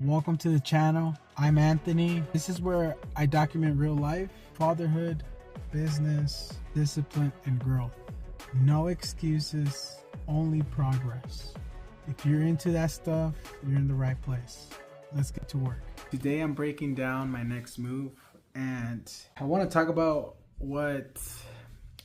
Welcome to the channel. I'm Anthony. This is where I document real life, fatherhood, business, discipline, and growth. No excuses, only progress. If you're into that stuff, you're in the right place. Let's get to work. Today I'm breaking down my next move, and I want to talk about what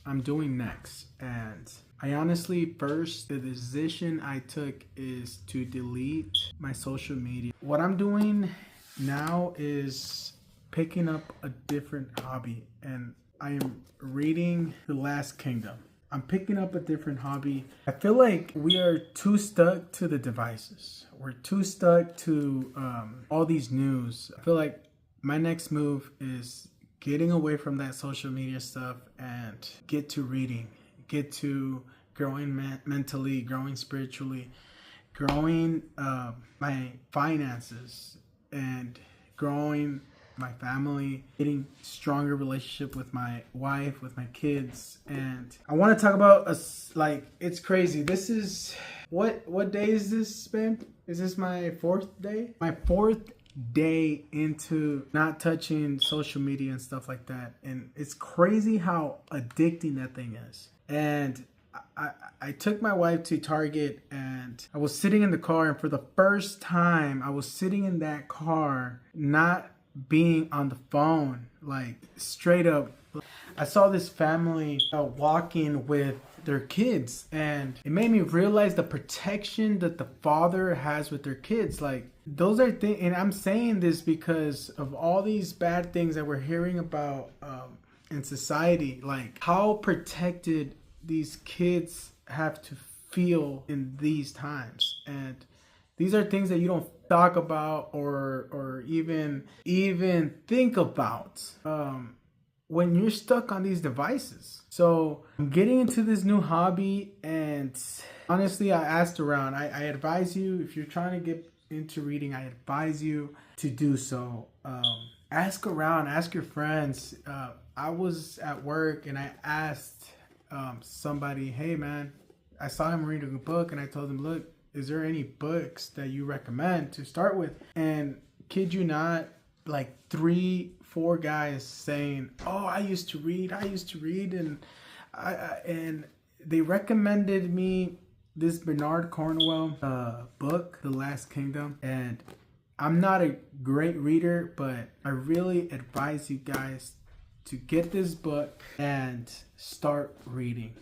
I'm doing next. And I honestly, first, the decision I took is to delete my social media. What I'm doing now is picking up a different hobby, and I am reading The Last Kingdom. I'm picking up a different hobby. I feel like we are too stuck to the devices. We're too stuck to all these news. I feel like my next move is getting away from that social media stuff and get to reading, get to growing mentally, growing spiritually, growing my finances, and growing my family, getting stronger relationship with my wife, with my kids. And I want to talk about it's crazy. This is what day is this, Ben? Is this my fourth day? My fourth day into not touching social media and stuff like that. And it's crazy how addicting that thing is. And I took my wife to Target, and I was sitting in the car, and for the first time I was sitting in that car not being on the phone, like straight up. I saw this family walking with their kids, and it made me realize the protection that the father has with their kids. Like, those are things, and I'm saying this because of all these bad things that we're hearing about in society, like how protected these kids have to feel in these times. And these are things that you don't talk about or even think about when you're stuck on these devices. So I'm getting into this new hobby, and honestly, I asked around. I advise you, if you're trying to get into reading, I advise you to do so. Ask around, ask your friends. I was at work and I asked somebody, hey man, I saw him reading a book, and I told him, look, is there any books that you recommend to start with? And kid you not, like 3-4 guys saying, oh, I used to read, and and they recommended me this Bernard Cornwell book, The Last Kingdom. And I'm not a great reader, but I really advise you guys to get this book and start reading.